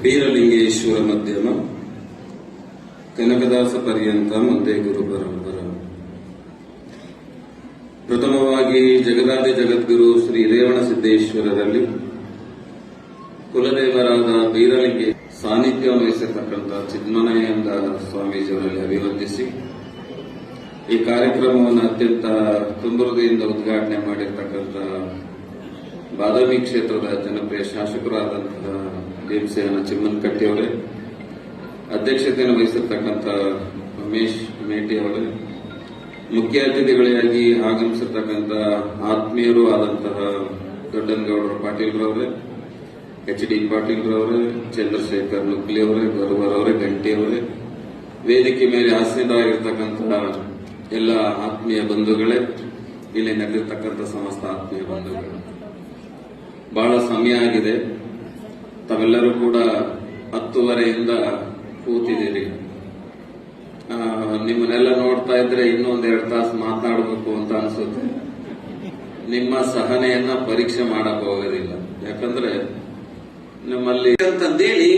ಬೀರಲಿಂಗೇಶ್ವರ ಮಧ್ಯಮ ಕನಕದಾಸ ಪರ್ಯಂತ ಒಂದೇ ಗುರು ಪರಂಪರ. ಪ್ರಥಮವಾಗಿ ಜಗದಾದಿ ಜಗದ್ಗುರು ಶ್ರೀ ರೇವಣ ಸಿದ್ದೇಶ್ವರರಲ್ಲಿ ಕುಲದೇವರಾದ ಬೀರಲಿಂಗೆ ಸಾನ್ನಿಧ್ಯ ವಹಿಸಿರ್ತಕ್ಕಂಥ ಚಿನ್ಮಯಾನಂದ ಸ್ವಾಮೀಜಿಯವರಲ್ಲಿ ಅಭಿವಂದಿಸಿ ಈ ಕಾರ್ಯಕ್ರಮವನ್ನು ಅತ್ಯಂತ ತುಂಬುರದಿಂದ ಉದ್ಘಾಟನೆ ಮಾಡಿರ್ತಕ್ಕಂಥ ಬಾದಾಮಿ ಕ್ಷೇತ್ರದ ಜನಪ್ರಿಯ ಶಾಸಕರಾದಂತಹ ಭೀಮಸೇನ ಚಿಮ್ಮನಕಟ್ಟಿಯವರೇ, ಅಧ್ಯಕ್ಷತೆಯನ್ನು ವಹಿಸಿರ್ತಕ್ಕಂಥ ಉಮೇಶ್ ಮೇಟಿ ಅವರೇ, ಮುಖ್ಯ ಅತಿಥಿಗಳಾಗಿ ಆಗಮಿಸಿರ್ತಕ್ಕಂಥ ಆತ್ಮೀಯರು ಆದಂತಹ ದೊಡ್ಡನಗೌಡರ ಪಾಟೀಲ್ರವರೇ, ಎಚ್.ಡಿ. ಪಾಟೀಲ್ರವರೇ, ಚಂದ್ರಶೇಖರ್ ನುಕ್ಲಿ ಅವರೇ, ಗರುವರವರೇ, ಗಂಟಿಯವರೇ, ವೇದಿಕೆ ಮೇಲೆ ಆಸೀನರಾಗಿರ್ತಕ್ಕಂಥ ಎಲ್ಲ ಆತ್ಮೀಯ ಬಂಧುಗಳೇ, ಇಲ್ಲಿ ನಡೆದಿರ್ತಕ್ಕಂಥ ಸಮಸ್ತ ಆತ್ಮೀಯ ಬಂಧುಗಳು, ಬಹಳ ಸಮಯ ಆಗಿದೆ. ತಾವೆಲ್ಲರೂ ಕೂಡ 10:30ಯಿಂದ ಕೂತಿದ್ದೀರಿ. ನಿಮ್ಮನ್ನೆಲ್ಲ ನೋಡ್ತಾ ಇದ್ರೆ ಇನ್ನೊಂದೆರಡು ತಾಸು ಮಾತನಾಡಬೇಕು ಅಂತ ಅನ್ಸುತ್ತೆ. ನಿಮ್ಮ ಸಹನೆಯನ್ನ ಪರೀಕ್ಷೆ ಮಾಡಕ್ ಹೋಗೋದಿಲ್ಲ. ಯಾಕಂದ್ರೆ ನಮ್ಮಲ್ಲಿ ಅಂತಂದೇಳಿ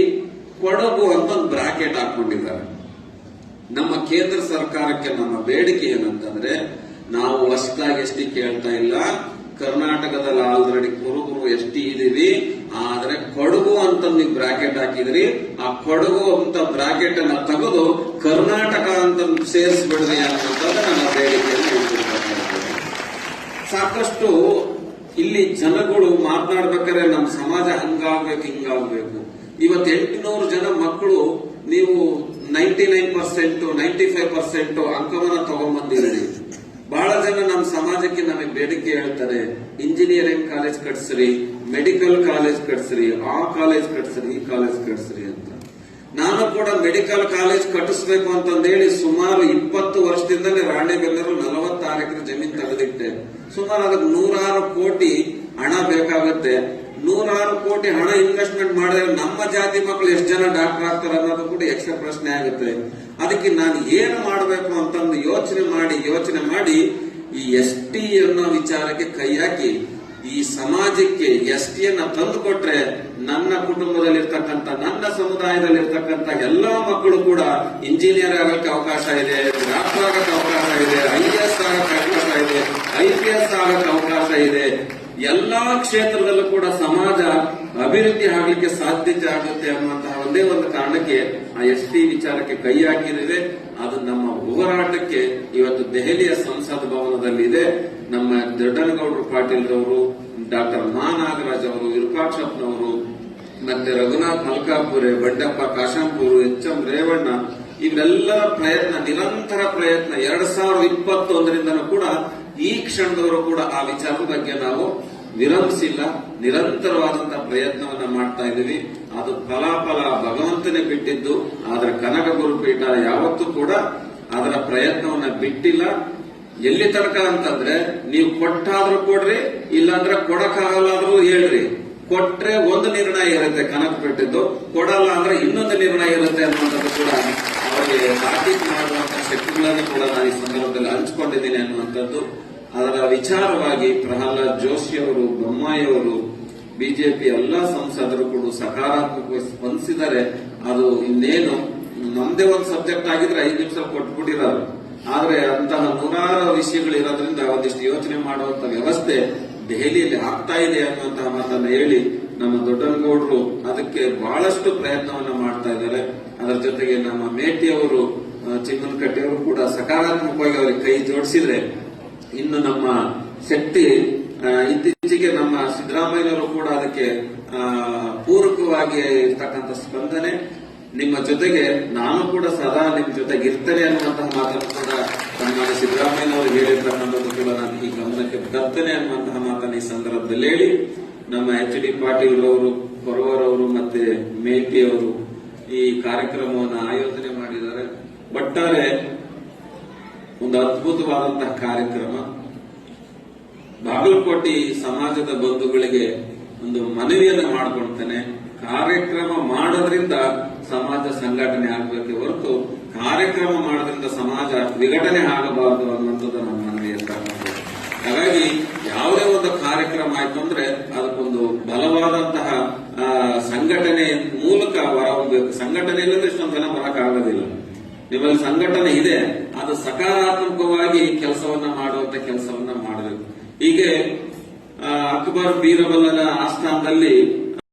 ಕೊಡಗು ಅಂತ ಒಂದು ಬ್ರಾಕೆಟ್ ಹಾಕೊಂಡಿದ್ದಾರೆ. ನಮ್ಮ ಕೇಂದ್ರ ಸರ್ಕಾರಕ್ಕೆ ನಮ್ಮ ಬೇಡಿಕೆ ಏನಂತಂದ್ರೆ, ನಾವು ಹೊಸದಾಗಿ ಎಸ್ಟಿ ಕೇಳ್ತಾ ಇಲ್ಲ. ಕರ್ನಾಟಕದಲ್ಲಿ ಆಲ್ರೆಡಿ ಕುರುಬರು ಎಸ್ಟಿ ಇದೀವಿ, ಆದ್ರೆ ಕೊಡಗು ಅಂತ ನೀವು ಬ್ರಾಕೆಟ್ ಹಾಕಿದ್ರಿ. ಆ ಕೊಡಗು ಅಂತ ಬ್ರಾಕೆಟ್ ಅನ್ನ ತೆಗೆದು ಕರ್ನಾಟಕ ಅಂತ ಸೇರಿಸ್ಬಿಡ್ರಿ ಅನ್ನೋದು ನನ್ನ ಬೇಡಿಕೆಯನ್ನು ಇಟ್ಟಿರ್ತಕ್ಕಂಥದ್ದು. ಸಾಕಷ್ಟು ಇಲ್ಲಿ ಜನಗಳು ಮಾತನಾಡ್ಬೇಕಾದ್ರೆ ನಮ್ಮ ಸಮಾಜ ಹಂಗಾಗ್ಬೇಕು ಹಿಂಗಾಗ್ಬೇಕು. ಇವತ್ತು 800 ಜನ ಮಕ್ಕಳು ನೀವು 99%, 95% ಅಂಕವನ್ನ ತಗೊಂಡ್ಬಂದಿರಿ. ಬಹಳ ಜನ ನಮ್ಮ ಸಮಾಜಕ್ಕೆ ನಮಗೆ ಬೇಡಿಕೆ ಹೇಳ್ತಾರೆ, ಇಂಜಿನಿಯರಿಂಗ್ ಕಾಲೇಜ್ ಕಟ್ಸ್ರಿ, ಮೆಡಿಕಲ್ ಕಾಲೇಜ್ ಕಟ್ಸ್ರಿ, ಆ ಕಾಲೇಜ್ ಕಟ್ಸ್ರಿ, ಈ ಕಾಲೇಜ್ ಕಟ್ಸ್ರಿ ಅಂತ. ನಾನು ಕೂಡ ಮೆಡಿಕಲ್ ಕಾಲೇಜ್ ಕಟ್ಟಿಸ್ಬೇಕು ಅಂತಂದೇಳಿ ಸುಮಾರು 20 ವರ್ಷದಿಂದಲೇ ರಾಣಿಬೆನ್ನೂರು 46 ಎಕರೆ ಜಮೀನು ತೆಗೆದಿಟ್ಟೆ. ಸುಮಾರು ಅದಕ್ಕೆ 106 ಕೋಟಿ ಹಣ ಬೇಕಾಗುತ್ತೆ. 106 ಕೋಟಿ ಹಣ ಇನ್ವೆಸ್ಟ್ಮೆಂಟ್ ಮಾಡಿದ್ರೆ ನಮ್ಮ ಜಾತಿ ಮಕ್ಕಳು ಎಷ್ಟು ಜನ ಡಾಕ್ಟರ್ ಆಗ್ತಾರೆ ಅನ್ನೋದು ಕೂಡ ಯಕ್ಷ ಪ್ರಶ್ನೆ ಆಗುತ್ತೆ. ಅದಕ್ಕೆ ನಾನು ಏನು ಮಾಡಬೇಕು ಅಂತಂದು ಯೋಚನೆ ಮಾಡಿ ಈ ಎಸ್ಟಿ ಅನ್ನೋ ವಿಚಾರಕ್ಕೆ ಕೈ ಹಾಕಿ ಈ ಸಮಾಜಕ್ಕೆ ಎಸ್ಟಿಯನ್ನ ತಂದು ಕೊಟ್ರೆ ನನ್ನ ಕುಟುಂಬದಲ್ಲಿರ್ತಕ್ಕಂಥ, ನನ್ನ ಸಮುದಾಯದಲ್ಲಿರ್ತಕ್ಕಂಥ ಎಲ್ಲಾ ಮಕ್ಕಳು ಕೂಡ ಇಂಜಿನಿಯರ್ ಆಗಕ್ಕೆ ಅವಕಾಶ ಇದೆ, ಡಾಕ್ಟರ್ ಆಗಕ್ಕೆ ಅವಕಾಶ ಇದೆ, IAS ಆಗಕ್ಕೆ ಅವಕಾಶ ಇದೆ, IPS ಆಗಕ್ಕೆ ಅವಕಾಶ ಇದೆ. ಎಲ್ಲಾ ಕ್ಷೇತ್ರದಲ್ಲೂ ಕೂಡ ಸಮಾಜ ಅಭಿವೃದ್ಧಿ ಆಗಲಿಕ್ಕೆ ಸಾಧ್ಯತೆ ಆಗುತ್ತೆ ಅನ್ನುವಂತಹ ಒಂದೇ ಒಂದು ಕಾರಣಕ್ಕೆ ಆ ಎಸ್ಟಿ ವಿಚಾರಕ್ಕೆ ಕೈ ಹಾಕಿದ್ದೇವೆ. ಅದು ನಮ್ಮ ಹೋರಾಟಕ್ಕೆ ಇವತ್ತು ದೆಹಲಿಯ ಸಂಸತ್ ಭವನದಲ್ಲಿದೆ. ನಮ್ಮ ದೊಡ್ಡನಗೌಡರು ಪಾಟೀಲ್ರವರು, ಡಾಕ್ಟರ್ ನಾಗರಾಜ್ ಅವರು, ವಿರೂಪಾಕ್ಷಪ್ಪನವರು, ಮತ್ತೆ ರಘುನಾಥ್ ಮಲ್ಕಾಪುರೆ, ಬಂಡಪ್ಪ ಕಾಶಂಪೂರು, ಎಚ್.ಎಂ. ರೇವಣ್ಣ, ಇವೆಲ್ಲರ ಪ್ರಯತ್ನ, ನಿರಂತರ ಪ್ರಯತ್ನ 2021ರಿಂದನೂ ಕೂಡ ಈ ಕ್ಷಣದವರು ಕೂಡ ಆ ವಿಚಾರದ ಬಗ್ಗೆ ನಾವು ವಿರಮಿಸಿಲ್ಲ. ನಿರಂತರವಾದಂತಹ ಪ್ರಯತ್ನವನ್ನ ಮಾಡ್ತಾ ಇದ್ದೀವಿ. ಅದು ಫಲಾಫಲ ಭಗವಂತನೇ ಬಿಟ್ಟಿದ್ದು. ಆದ್ರೆ ಕನಕ ಗುರುಪೀಠ ಯಾವತ್ತೂ ಕೂಡ ಅದರ ಪ್ರಯತ್ನವನ್ನ ಬಿಟ್ಟಿಲ್ಲ. ಎಲ್ಲಿ ತನಕ ಅಂತಂದ್ರೆ, ನೀವು ಕೊಟ್ಟಾದ್ರೂ ಕೊಡ್ರಿ, ಇಲ್ಲಾಂದ್ರೆ ಕೊಡಕ್ಕಾಗಲ್ಲಾದ್ರೂ ಹೇಳ್ರಿ. ಕೊಟ್ರೆ ಒಂದು ನಿರ್ಣಯ ಇರುತ್ತೆ ಕನಕ ಪೀಠದ್ದು, ಕೊಡಲ್ಲ ಅಂದ್ರೆ ಇನ್ನೊಂದು ನಿರ್ಣಯ ಇರುತ್ತೆ ಅನ್ನುವಂಥದ್ದು ಕೂಡ ಅವರಿಗೆ ತಾಕೀತು ಮಾಡುವಂತಹ ಶಕ್ತಿಗಳನ್ನು ಕೂಡ ನಾನು ಈ ಸಂದರ್ಭದಲ್ಲಿ ಹಂಚಿಕೊಂಡಿದ್ದೀನಿ ಅನ್ನುವಂಥದ್ದು. ಅದರ ವಿಚಾರವಾಗಿ ಪ್ರಹ್ಲಾದ್ ಜೋಶಿ ಅವರು, ಬೊಮ್ಮಾಯಿ ಅವರು, ಬಿಜೆಪಿ ಎಲ್ಲಾ ಸಂಸದರು ಕೂಡ ಸಕಾರಾತ್ಮಕವಾಗಿ ಸ್ಪಂದಿಸಿದ್ದಾರೆ. ಅದು ಇನ್ನೇನು ನಮ್ದೇ ಒಂದು ಸಬ್ಜೆಕ್ಟ್ ಆಗಿದ್ರೆ 5 ನಿಮಿಷ ಕೊಟ್ಬಿಟ್ಟಿರೋರು. ಆದ್ರೆ ಅಂತಹ 106 ವಿಷಯಗಳು ಇರೋದ್ರಿಂದ ಒಂದಿಷ್ಟು ಯೋಚನೆ ಮಾಡುವಂತ ವ್ಯವಸ್ಥೆ ದೆಹಲಿಯಲ್ಲಿ ಆಗ್ತಾ ಇದೆ ಅನ್ನುವಂತಹ ಮಾತನ್ನ ಹೇಳಿ, ನಮ್ಮ ದೊಡ್ಡನಗೌಡರು ಅದಕ್ಕೆ ಬಹಳಷ್ಟು ಪ್ರಯತ್ನವನ್ನ ಮಾಡ್ತಾ ಇದ್ದಾರೆ. ಅದರ ಜೊತೆಗೆ ನಮ್ಮ ಮೇಟಿಯವರು, ಚಿಮ್ಮನಕಟ್ಟಿಯವರು ಕೂಡ ಸಕಾರಾತ್ಮಕವಾಗಿ ಅವರಿಗೆ ಕೈ ಜೋಡಿಸಿದ್ರೆ, ಇನ್ನು ನಮ್ಮ ಶಕ್ತಿ ಇತ್ತೀಚೆಗೆ ನಮ್ಮ ಸಿದ್ದರಾಮಯ್ಯನವರು ಕೂಡ ಅದಕ್ಕೆ ಪೂರಕವಾಗಿ ಇರ್ತಕ್ಕಂಥ ಸ್ಪಂದನೆ. ನಿಮ್ಮ ಜೊತೆಗೆ ನಾನು ಕೂಡ ಸದಾ ನಿಮ್ಮ ಜೊತೆಗೆ ಇರ್ತೇನೆ ಅನ್ನುವಂತಹ ಮಾತನ್ನು ಕೂಡ ನಮ್ಮ ಸಿದ್ದರಾಮಯ್ಯನವರು ಹೇಳಿರ್ತಕ್ಕಂಥದ್ದು ಕೂಡ ನಾನು ಈ ಗಮನಕ್ಕೆ ತರ್ತೇನೆ ಅನ್ನುವಂತಹ ಮಾತನ್ನು ಈ ಸಂದರ್ಭದಲ್ಲಿ ಹೇಳಿ, ನಮ್ಮ ಎಚ್.ಡಿ. ಪಾಟೀಲ್ ಅವರು, ಕೊರವರವರು ಮತ್ತೆ ಮೇಟಿ ಅವರು ಈ ಕಾರ್ಯಕ್ರಮವನ್ನು ಆಯೋಜನೆ ಮಾಡಿದ್ದಾರೆ. ಒಟ್ಟಾರೆ ಒಂದು ಅದ್ಭುತವಾದಂತಹ ಕಾರ್ಯಕ್ರಮ. ಬಾಗಲಕೋಟೆ ಸಮಾಜದ ಬಂಧುಗಳಿಗೆ ಒಂದು ಮನವಿಯನ್ನು ಮಾಡಿಕೊಳ್ತೇನೆ. ಕಾರ್ಯಕ್ರಮ ಮಾಡೋದ್ರಿಂದ ಸಮಾಜ ಸಂಘಟನೆ ಆಗಬೇಕೆ ಹೊರತು ಕಾರ್ಯಕ್ರಮ ಮಾಡೋದ್ರಿಂದ ಸಮಾಜ ವಿಘಟನೆ ಆಗಬಾರದು ಅನ್ನುವಂಥದ್ದು ನಮ್ಮ ಮನವಿ ಇರ್ತಕ್ಕಂಥದ್ದು. ಹಾಗಾಗಿ ಯಾವುದೇ ಒಂದು ಕಾರ್ಯಕ್ರಮ ಆಯ್ತು ಅಂದ್ರೆ ಅದಕ್ಕೊಂದು ಬಲವಾದಂತಹ ಸಂಘಟನೆ ಇಲ್ಲದ್ರೆ ಇಷ್ಟೊಂದು ಜನ ಬರಕ್ಕಾಗೋದಿಲ್ಲ. ನಿಮ್ಮಲ್ಲಿ ಸಂಘಟನೆ ಇದೆ, ಅದು ಸಕಾರಾತ್ಮಕವಾಗಿ ಕೆಲಸವನ್ನ ಮಾಡುವಂತ ಕೆಲಸವನ್ನ ಮಾಡಬೇಕು. ಹೀಗೆ ಅಕ್ಬರ್ ಬೀರಬಲ್ಲನ ಆಸ್ಥಾನದಲ್ಲಿ